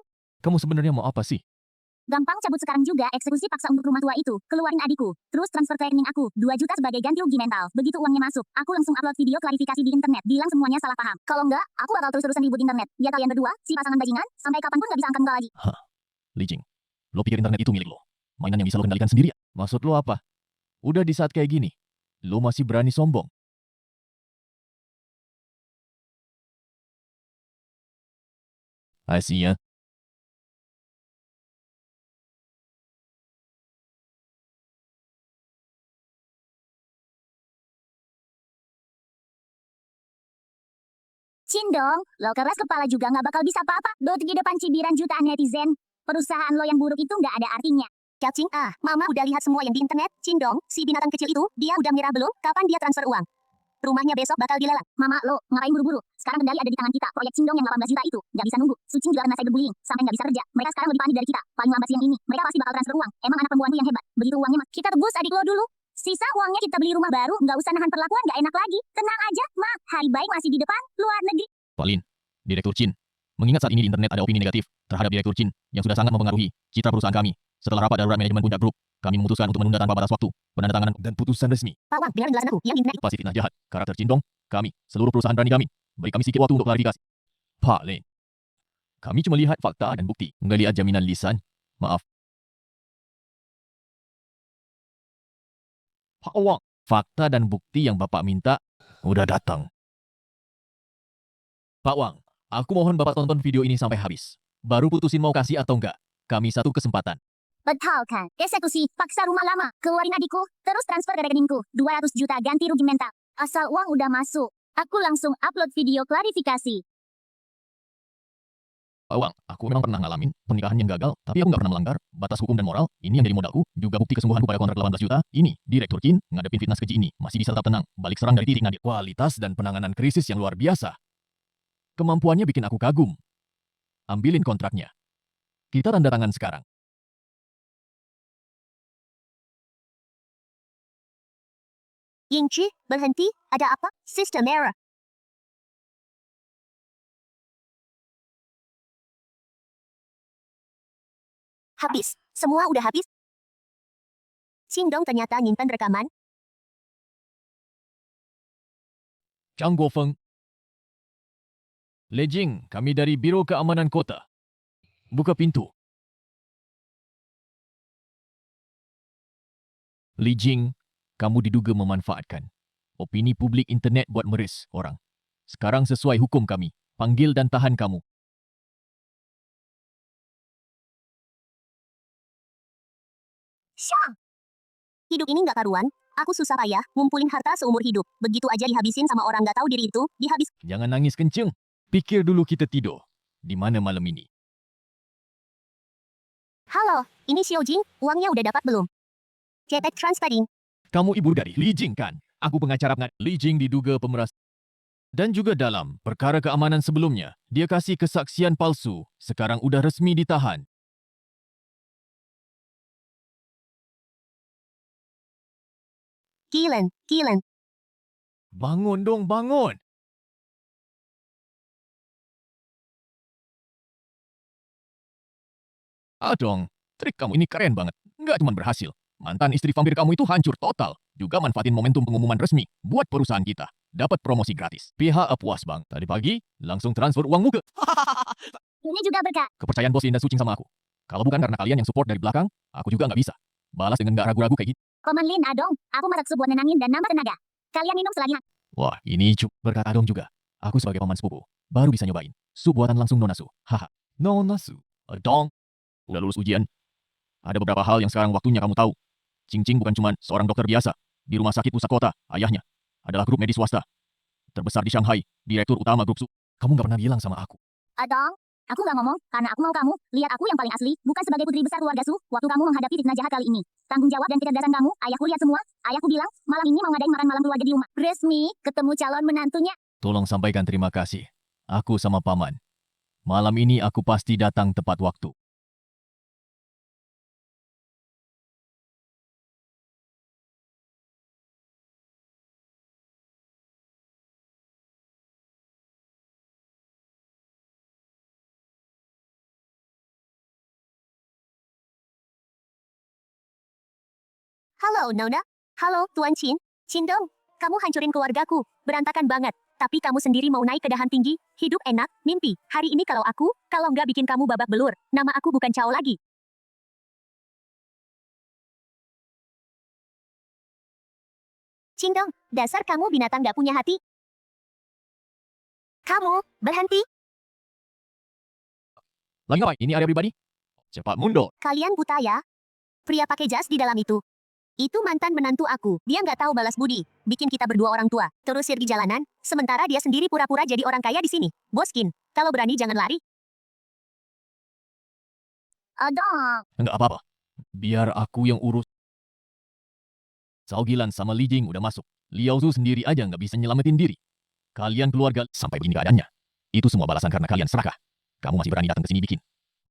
Kamu sebenarnya mau apa sih? Gampang cabut sekarang juga eksekusi paksa untuk rumah tua itu. Keluarin adikku. Terus transfer ke rekening aku. 2 juta sebagai ganti rugi mental. Begitu uangnya masuk, aku langsung upload video klarifikasi di internet. Bilang semuanya salah paham. Kalau enggak, aku bakal terus-terusan ribut internet. Ya kalian berdua, si pasangan bajingan, sampai kapanpun nggak bisa angkat muka lagi. Li Jing, lo pikir internet itu milik lo? Mainan yang bisa lo kendalikan sendiri? Maksud lo apa? Udah di saat kayak gini, lo masih berani sombong? Asia. Cindong, lo keras kepala juga nggak bakal bisa apa-apa. Di depan cibiran jutaan netizen. Perusahaan lo yang buruk itu nggak ada artinya. Cacing, mama udah lihat semua yang di internet. Cindong, si binatang kecil itu, dia udah menyerah belum? Kapan dia transfer uang? Rumahnya besok bakal dilelang. Mama, lo, ngapain buru-buru? Sekarang kendali ada di tangan kita. Proyek Cindong yang 18 juta itu. Nggak bisa nunggu. Sucing juga kena cyberbullying. Sampai nggak bisa kerja. Mereka sekarang lebih panik dari kita. Paling lambat siang ini. Mereka pasti bakal transfer uang. Emang anak perempuanku yang hebat. Begitu uangnya kita tebus adik lo dulu. Sisa uangnya kita beli rumah baru. Nggak usah nahan perlakuan nggak enak lagi. Tenang aja, Ma. Hari baik masih di depan. Luar negeri. Pauline, Direktur Chin. Mengingat saat ini di internet ada opini negatif terhadap Direktur Chin yang sudah sangat mempengaruhi citra perusahaan kami. Setelah rapat darurat manajemen Puncak Group, kami memutuskan untuk menunda tanpa batas waktu penandatanganan dan putusan resmi. Pak Wang, dengar penjelasan aku. Yang di internet Pasti fitnah jahat. Karakter Chin Dong, kami, seluruh perusahaan berani kami. Beri kami sedikit waktu untuk klarifikasi. Pak Lin, kami cuma lihat fakta dan bukti. Nggak lihat jaminan lisan. Maaf. Pak Wang, fakta dan bukti yang Bapak minta udah datang. Pak Wang, aku mohon Bapak tonton video ini sampai habis. Baru putusin mau kasih atau enggak. Kami satu kesempatan. Betul kan? Eksekusi, paksa rumah lama, keluarin adikku, terus transfer ke rekeningku, 200 juta ganti rugi mental. Asal uang udah masuk, aku langsung upload video klarifikasi. Awang, aku memang pernah ngalamin pernikahan yang gagal, tapi aku nggak pernah melanggar batas hukum dan moral. Ini yang jadi modalku, juga bukti kesembuhanku pada kontrak 18 juta. Ini, Direktur Kin, ngadepin fitnah keji ini, masih bisa tetap tenang, balik serang dari titik nadir. Kualitas dan penanganan krisis yang luar biasa. Kemampuannya bikin aku kagum. Ambilin kontraknya. Kita tanda tangan sekarang. Yingchi, berhenti, ada apa? System error. Habis, semua udah habis. Qingdong ternyata nyimpan rekaman. Chang Guofeng. Lei Jing, kami dari Biro Keamanan Kota. Buka pintu. Li Jing, kamu diduga memanfaatkan opini publik internet buat meres orang. Sekarang sesuai hukum kami, panggil dan tahan kamu. Syang! Hidup ini nggak karuan. Aku susah payah, ngumpulin harta seumur hidup. Begitu aja dihabisin sama orang nggak tahu diri itu, Jangan nangis kenceng. Pikir dulu kita tidur. Di mana malam ini? Halo, ini Xiao Jing, uangnya udah dapat belum? Cepet transferin. Kamu ibu dari Li Jing kan? Aku pengacara Li Jing diduga pemeras. Dan juga dalam perkara keamanan sebelumnya, dia kasih kesaksian palsu. Sekarang udah resmi ditahan. Gilen. Bangun dong, bangun! Dong, trik kamu ini keren banget. Nggak cuma berhasil. Mantan istri vampir kamu itu hancur total. Juga manfaatin momentum pengumuman resmi buat perusahaan kita. Dapat promosi gratis. Pihak puas bang. Tadi pagi, langsung transfer uangmu ke... Ini juga berkah. Kepercayaan bos Linda Sucing sama aku. Kalau bukan karena kalian yang support dari belakang, aku juga nggak bisa. Balas dengan nggak ragu-ragu kayak gitu. Koman Lin Adong, aku masak sup buat nenangin dan nambah tenaga. Kalian minum selagi. Wah, ini berkat Adong juga. Aku sebagai paman sepupu, baru bisa nyobain. Sup buatan langsung Nonasu. Haha. Nonasu. Adong. Udah lulus ujian. Ada beberapa hal yang sekarang waktunya kamu tahu. Cing bukan cuma seorang dokter biasa. Di rumah sakit pusat kota, ayahnya adalah grup medis swasta terbesar di Shanghai, direktur utama grup Su. Kamu nggak pernah bilang sama aku. Adong, aku nggak ngomong karena aku mau kamu lihat aku yang paling asli, bukan sebagai putri besar keluarga Su. Waktu kamu menghadapi fitnah jahat kali ini, tanggung jawab dan kecerdasan kamu, ayahku lihat semua. Ayahku bilang, malam ini mau ngadain makan malam keluarga di rumah. Resmi, ketemu calon menantunya. Tolong sampaikan terima kasih. Aku sama paman. Malam ini aku pasti datang tepat waktu. Halo, Nona. Halo, Tuan Chin. Cindong, kamu hancurin keluargaku. Berantakan banget. Tapi kamu sendiri mau naik ke dahan tinggi. Hidup enak, mimpi. Hari ini kalau nggak bikin kamu babak belur. Nama aku bukan Cao lagi. Cindong, dasar kamu binatang nggak punya hati. Kamu, berhenti. Lagi ngapain? Ini area pribadi? Cepat mundur. Kalian buta ya? Pria pakai jas di dalam itu. Itu mantan menantu aku. Dia nggak tahu balas budi. Bikin kita berdua orang tua. Terusir di jalanan. Sementara dia sendiri pura-pura jadi orang kaya di sini. Boskin, kalau berani jangan lari. Adong. Enggak apa-apa. Biar aku yang urus. Cao Gilan sama Li Jing udah masuk. Liao Zu sendiri aja nggak bisa nyelamatin diri. Kalian keluarga sampai begini keadaannya. Itu semua balasan karena kalian serakah. Kamu masih berani datang ke sini bikin.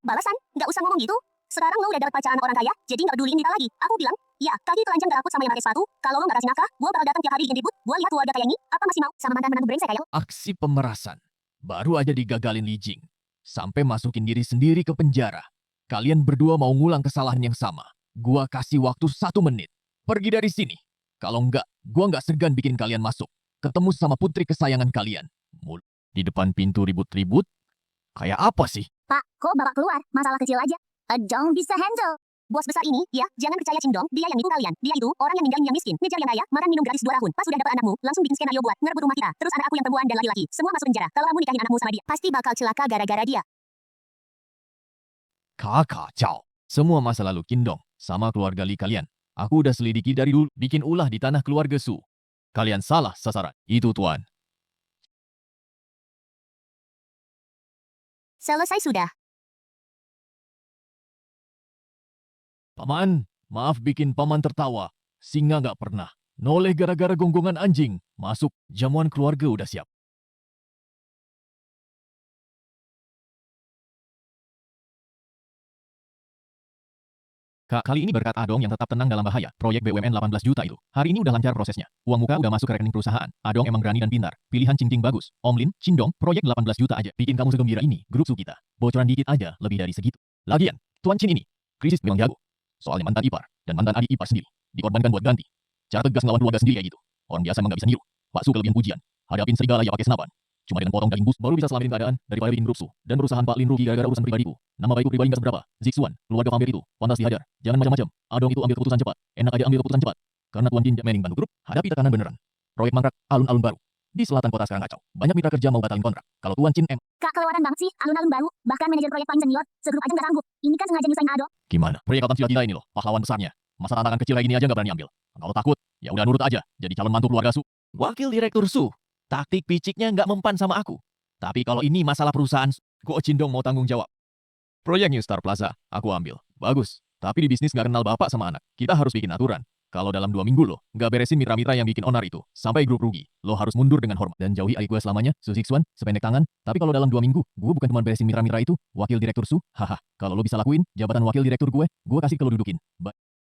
Balasan? Nggak usah ngomong gitu. Sekarang lo udah dapat pacaran orang kaya, jadi nggak peduliin kita lagi. Aku bilang, ya, kaki telanjang gak takut sama yang pakai sepatu. Kalau lo nggak kasih nafkah, gue bakal datang tiap hari bikin ribut. Gue lihat keluarga kayak ini, apa masih mau sama mantan menantu brengsek kayak lo? Aksi pemerasan. Baru aja digagalin Li Jing. Sampai masukin diri sendiri ke penjara. Kalian berdua mau ngulang kesalahan yang sama. Gua kasih waktu 1 menit. Pergi dari sini. Kalau enggak, gua nggak segan bikin kalian masuk. Ketemu sama putri kesayangan kalian. Di depan pintu ribut-ribut. Kayak apa sih? Pak, kok bapak keluar? Masalah kecil aja. Adong bisa handle. Bos besar ini, ya, jangan percaya Cindong, dia yang nipu kalian. Dia itu, orang yang ninggalin yang miskin, ngejar yang kaya, makan minum gratis 2 tahun. Pas sudah dapat anakmu, langsung bikin skenario buat ngerebut rumah kita. Terus anak aku yang perempuan dan laki-laki, semua masuk penjara. Kalau kamu nikahin anakmu sama dia, pasti bakal celaka gara-gara dia. Kakak Cao. Semua masa lalu Kindong sama keluarga Li kalian. Aku udah selidiki dari dulu, bikin ulah di tanah keluarga Su. Kalian salah sasaran. Itu tuan. Selesai sudah. Paman, maaf bikin paman tertawa. Singa nggak pernah. Noleh gara-gara gonggongan anjing. Masuk, jamuan keluarga udah siap. Kak, kali ini berkat Adong yang tetap tenang dalam bahaya. Proyek BUMN 18 juta itu. Hari ini udah lancar prosesnya. Uang muka udah masuk ke rekening perusahaan. Adong emang berani dan pintar. Pilihan Cing Ting bagus. Om Lin, Cindong, proyek 18 juta aja. Bikin kamu segembira ini, grup Su kita. Bocoran dikit aja, lebih dari segitu. Lagian, Tuan Chin ini, krisis memang jago. Soalnya mantan ipar, dan mantan adik ipar sendiri. Dikorbankan buat ganti. Cara tegas ngelawan keluarga sendiri kayak gitu. Orang biasa emang gak bisa niru. Pak Su kelebihan pujian. Hadapin serigala ya pakai senapan. Cuma dengan potong daging bus baru bisa selamatin keadaan daripada bikin grup Su. Dan perusahaan Pak Lin rugi gara-gara urusan pribadiku. Nama baikku pribadi gak seberapa. Zixuan, keluarga vampir itu, pantas dihajar. Jangan macam-macam. Adong itu ambil keputusan cepat. Enak aja ambil keputusan cepat. Karena Tuan Jin Mening bantu grup, hadapi tekanan beneran. Proyek mangkrak, alun-alun baru. Di selatan kota sekarang kacau. Banyak mitra kerja mau batalin kontrak. Kalau Tuan Chin Kak, keluaran banget sih, alun-alun baru. Bahkan manajer proyek paling senior, segrup aja nggak sanggup. Ini kan sengaja nyusahin Ado. gimana? Proyek Altan gila ini loh, pahlawan besarnya. Masa tantangan kecil kayak gini aja nggak berani ambil. Kalau takut, ya udah nurut aja. Jadi calon mantu keluarga Su. Wakil Direktur Su. Taktik piciknya nggak mempan sama aku. Tapi kalau ini masalah perusahaan, kok Cindong mau tanggung jawab? Proyek New Star Plaza, aku ambil. Bagus. Tapi di bisnis nggak kenal bapak sama anak. Kita harus bikin aturan. Kalau dalam 2 minggu loh, nggak beresin mitra-mitra yang bikin onar itu, sampai grup rugi, lo harus mundur dengan hormat. Dan jauhi adik gue selamanya, Su Zixuan, sependek tangan. Tapi kalau dalam 2 minggu, gue bukan cuma beresin mitra-mitra itu, wakil direktur Su, haha. Kalau lo bisa lakuin, jabatan wakil direktur gue kasih ke lo dudukin.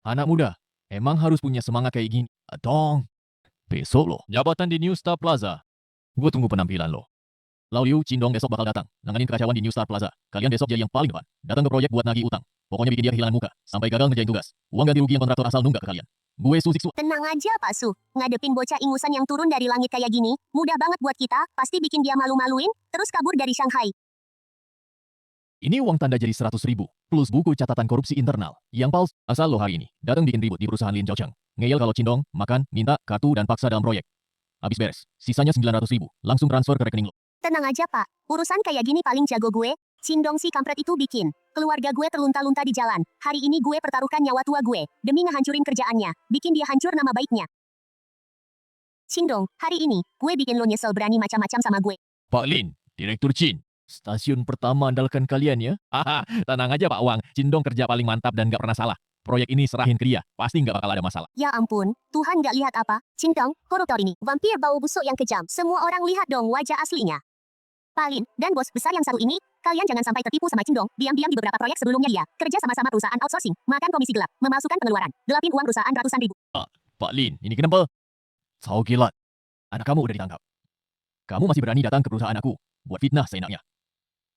Anak muda, emang harus punya semangat kayak gini. Dong. Besok lo, jabatan di New Star Plaza. Gue tunggu penampilan lo. Lau Liu, Cindong besok bakal datang. Nanganin kekacauan di New Star Plaza. Kalian besok jadi yang paling depan. Datang ke proyek buat nagih utang. Pokoknya bikin dia kehilangan muka. Sampai gagal ngerjain tugas. Uang ganti rugi yang kontraktor asal nunggak ke kalian. Gue Su Zixuan. Tenang aja Pak Su, ngadepin bocah ingusan yang turun dari langit kayak gini, mudah banget buat kita, pasti bikin dia malu-maluin, terus kabur dari Shanghai. Ini uang tanda jadi 100 ribu. Plus buku catatan korupsi internal. Yang palsu. Asal lo hari ini datang bikin ribut di perusahaan Lin Zhaocheng. Ngeyel kalau Cindong, makan, minta, kartu, dan paksa dalam proyek. Habis beres. Sisanya 900 ribu. Langsung transfer ke rekening lo. Tenang aja Pak, urusan kayak gini paling jago gue, Cindong si kampret itu bikin. Keluarga gue terlunta-lunta di jalan. Hari ini gue pertaruhkan nyawa tua gue, demi ngehancurin kerjaannya, bikin dia hancur nama baiknya. Cindong, hari ini, gue bikin lo nyesel berani macam-macam sama gue. Pak Lin, Direktur Chin. Stasiun pertama andalkan kalian ya. Haha, tenang aja Pak Wang. Cindong kerja paling mantap dan gak pernah salah. Proyek ini serahin ke dia. Pasti gak bakal ada masalah. Ya ampun, Tuhan gak lihat apa? Cindong, koruptor ini, vampir bau busuk yang kejam. Semua orang lihat dong wajah aslinya. Palin, dan bos besar yang satu ini, kalian jangan sampai tertipu sama Cindong, diam-diam di beberapa proyek sebelumnya dia, kerja sama-sama perusahaan outsourcing, makan komisi gelap, memalsukan pengeluaran, gelapin uang perusahaan ratusan ribu. Pak Lin, ini kenapa? Sao kilat. Anak kamu udah ditangkap. Kamu masih berani datang ke perusahaan aku, buat fitnah seenaknya.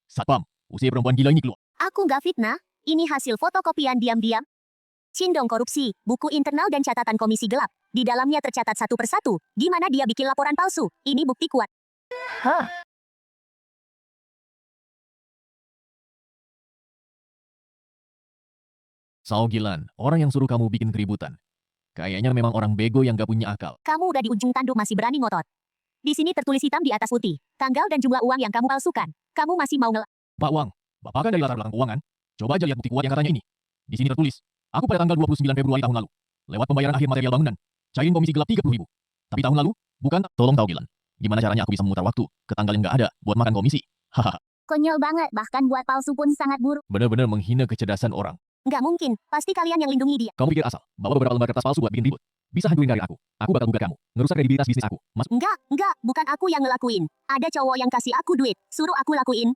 Satpam, usir perempuan gila ini keluar. Aku nggak fitnah, ini hasil fotokopian diam-diam. Cindong korupsi, buku internal dan catatan komisi gelap. Di dalamnya tercatat satu persatu, gimana dia bikin laporan palsu. Ini bukti kuat. Sao Gilan, orang yang suruh kamu bikin keributan. Kayaknya memang orang bego yang gak punya akal. Kamu udah di ujung tanduk masih berani ngotot. Di sini tertulis hitam di atas putih, tanggal dan jumlah uang yang kamu palsukan. Kamu masih mau Pak Wang, Bapak kan dari latar belakang keuangan. Coba aja lihat bukti kuat yang katanya ini. Di sini tertulis, aku pada tanggal 29 Februari tahun lalu, lewat pembayaran akhir material bangunan, cairin komisi gelap 30 ribu. Tapi tahun lalu, bukan, tolong tahu Gilan. Gimana caranya aku bisa memutar waktu ke tanggal yang gak ada buat makan komisi? Hahaha. Konyol banget, bahkan buat palsu pun sangat buruk. Bener-bener menghina kecerdasan orang. Nggak mungkin, pasti kalian yang lindungi dia. Kamu pikir asal, bawa beberapa lembar kertas palsu buat bikin ribut. Bisa hancurin karir aku. Aku bakal gugat kamu. Ngerusak kredibilitas bisnis aku. Enggak, bukan aku yang ngelakuin. Ada cowok yang kasih aku duit, suruh aku lakuin.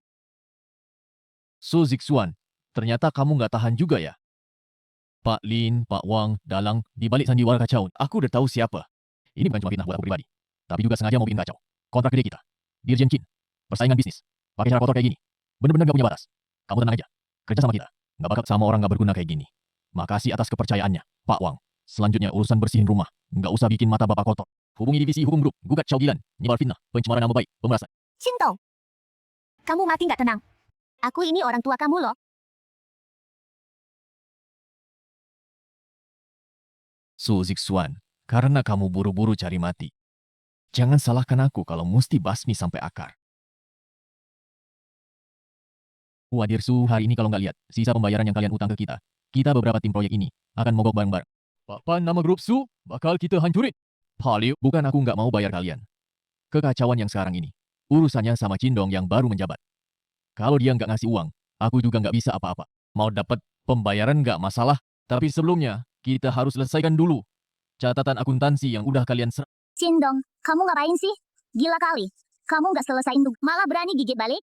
Su Zixuan, ternyata kamu nggak tahan juga ya? Pak Lin, Pak Wang, Dalang, di balik sandiwara kacau, aku udah tahu siapa. Ini bukan cuma fitnah buat aku pribadi, tapi juga sengaja mau bikin kacau. Kontrak gede kita. Dirjen Chin. Persaingan bisnis. Pakai cara kotor kayak gini. Bener-bener gak punya batas. Kamu tenang aja. Kerja sama kita. Nggak bakal sama orang nggak berguna kayak gini. Makasih atas kepercayaannya, Pak Wang. Selanjutnya urusan bersihin rumah. Nggak usah bikin mata bapak kotor. Hubungi divisi hukum grup, gugat Chow Gilan, nyebar fitnah, pencemaran nama baik, pemerasan. Cintong, kamu mati nggak tenang. Aku ini orang tua kamu loh. Su Zixuan, karena kamu buru-buru cari mati. Jangan salahkan aku kalau mesti basmi sampai akar. Wadir Su, hari ini kalau nggak lihat, sisa pembayaran yang kalian utang ke kita, kita beberapa tim proyek ini akan mogok bareng-bareng. Papan nama grup Su bakal kita hancurin. Paliu, bukan aku nggak mau bayar kalian. Kekacauan yang sekarang ini, urusannya sama Cindong yang baru menjabat. Kalau dia nggak ngasih uang, aku juga nggak bisa apa-apa. Mau dapat pembayaran nggak masalah, tapi sebelumnya kita harus selesaikan dulu catatan akuntansi yang udah kalian serap. Cindong, kamu ngapain sih? Gila kali. Kamu nggak selesain tuh, malah berani gigit balik?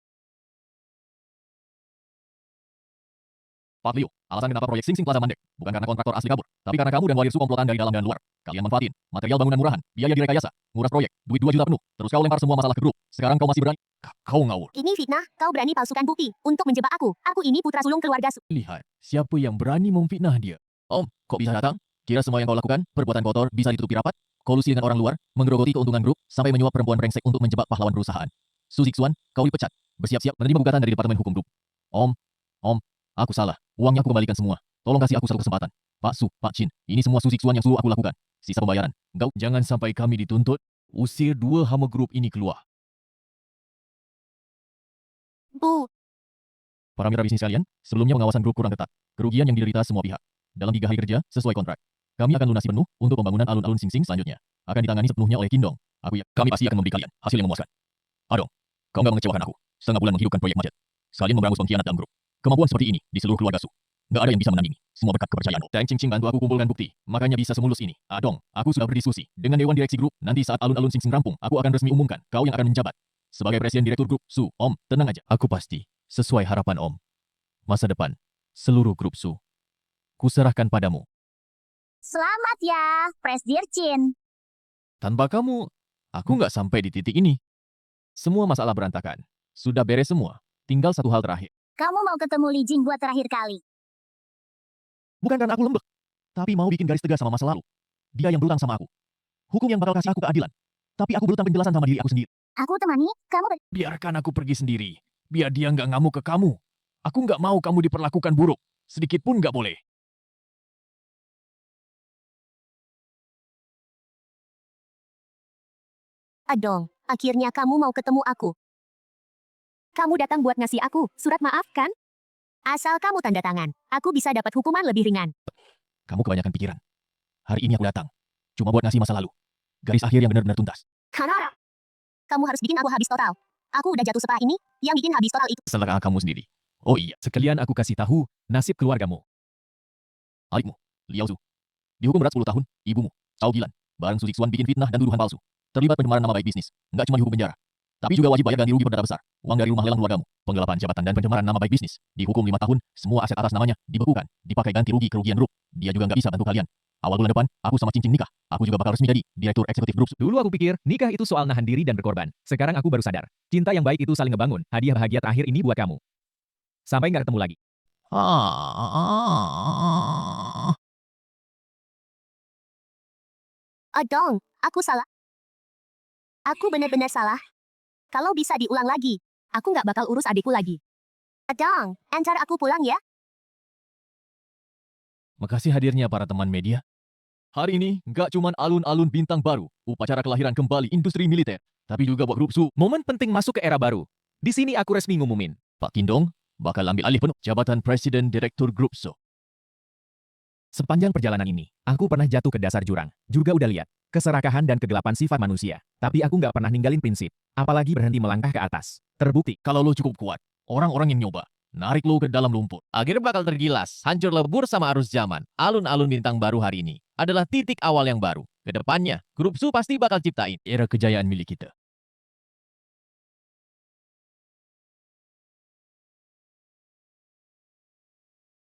Pak Liu, alasan kenapa proyek Sing Sing Plaza mandek, bukan karena kontraktor asli kabur, tapi karena kamu dan Warrior Su komplotan dari dalam dan luar. Kalian manfaatin material bangunan murahan, biaya direkayasa, nguras proyek, duit 2 juta penuh, terus kau lempar semua masalah ke grup. Sekarang kau masih berani? Kau ngawur. Ini fitnah, kau berani palsukan bukti untuk menjebak aku. Aku ini putra sulung keluarga Su. Lihat, siapa yang berani memfitnah dia? Om, kok bisa datang? Kira semua yang kau lakukan, perbuatan kotor bisa ditutupi rapat? Kolusi dengan orang luar, menggerogoti keuntungan grup, sampai menyuap perempuan brengsek untuk menjebak pahlawan perusahaan. Su Zixuan, kau dipecat. Bersiap-siap menerima gugatan dari Departemen Hukum Grup. Om, aku salah. Uangnya aku kembalikan semua. Tolong kasih aku satu kesempatan. Pak Su, Pak Chin, ini semua Su Zixuan yang suruh aku lakukan. Sisa pembayaran. Engkau jangan sampai kami dituntut. Usir 2 hama grup ini keluar. Bu, Para mitra bisnis kalian, sebelumnya pengawasan grup kurang ketat. Kerugian yang diderita semua pihak. Dalam 3 hari kerja, sesuai kontrak. Kami akan lunasi penuh untuk pembangunan alun-alun Sing Sing selanjutnya. Akan ditangani sepenuhnya oleh Kindong. Kami pasti akan memberi kalian hasil yang memuaskan. Adong, kau nggak mengecewakan aku. Setengah bulan menghidupkan proyek macet. Sekalian memberangus pengkhianat dalam grup. Kemampuan seperti ini di seluruh keluarga Su. Nggak ada yang bisa menandingi. Semua berkat kepercayaan. Tang Ching Ching bantu aku kumpulkan bukti. Makanya bisa semulus ini. Adong, aku sudah berdiskusi dengan Dewan Direksi Grup. Nanti saat alun-alun Sing Sing rampung, aku akan resmi umumkan kau yang akan menjabat sebagai Presiden Direktur Grup Su. Om, tenang aja. Aku pasti sesuai harapan Om. Masa depan seluruh grup Su kuserahkan padamu. selamat ya, Presdir Chin. Tanpa kamu, aku nggak sampai di titik ini. Semua masalah berantakan. Sudah beres semua. Tinggal satu hal terakhir. Kamu mau ketemu Li Jing buat terakhir kali. Bukan karena aku lembek, tapi mau bikin garis tegas sama masa lalu. Dia yang berutang sama aku. Hukum yang bakal kasih aku keadilan. Tapi aku berutang penjelasan sama diri aku sendiri. Aku temani, kamu Biarkan aku pergi sendiri. Biar dia nggak ngamuk ke kamu. Aku nggak mau kamu diperlakukan buruk. Sedikit pun nggak boleh. Adong, akhirnya kamu mau ketemu aku. Kamu datang buat ngasih aku surat maaf kan? Asal kamu tanda tangan, aku bisa dapat hukuman lebih ringan. Kamu kebanyakan pikiran. Hari ini aku datang. Cuma buat ngasih masa lalu. Garis akhir yang benar-benar tuntas. Kanara. Kamu harus bikin aku habis total. Aku udah jatuh setelah ini, yang bikin habis total itu. Selera kamu sendiri. Oh iya, Sekalian aku kasih tahu nasib keluargamu. adikmu, Liao Zu. Dihukum berat 10 tahun, ibumu, Cao Gilan, bareng Su Zixuan bikin fitnah dan tuduhan palsu. Terlibat pencemaran nama baik bisnis. Nggak cuma dihukum penjara. Tapi juga wajib bayar ganti rugi perdata besar. Uang dari rumah lelang keluargamu, penggelapan jabatan dan pencemaran nama baik bisnis. Dihukum 5 tahun, semua aset atas namanya dibekukan, dipakai ganti rugi kerugian grup. Dia juga nggak bisa bantu kalian. Awal bulan depan, aku sama Cincin nikah. Aku juga bakal resmi jadi Direktur Eksekutif Grup. Dulu aku pikir nikah itu soal nahan diri dan berkorban. Sekarang aku baru sadar. Cinta yang baik itu saling ngebangun. Hadiah bahagia terakhir ini buat kamu. Sampai nggak ketemu lagi. Adong, aku salah. Aku benar-benar salah. Kalau bisa diulang lagi. Aku nggak bakal urus adikku lagi. Adong, antar aku pulang ya. Makasih hadirnya para teman media. Hari ini, nggak cuma alun-alun bintang baru, upacara kelahiran kembali industri militer, tapi juga buat grup Su. Momen penting masuk ke era baru. Di sini aku resmi ngumumin. Pak Kindong bakal ambil alih penuh jabatan Presiden Direktur Grup Su. Sepanjang perjalanan ini, aku pernah jatuh ke dasar jurang. Juga udah lihat keserakahan dan kegelapan sifat manusia. Tapi aku nggak pernah ninggalin prinsip. Apalagi berhenti melangkah ke atas. Terbukti. Kalau lo cukup kuat, orang-orang yang nyoba, narik lo ke dalam lumpur. Akhirnya bakal tergilas, hancur lebur sama arus zaman. Alun-alun bintang baru hari ini adalah titik awal yang baru. Kedepannya, Grup Su pasti bakal ciptain Era kejayaan milik kita.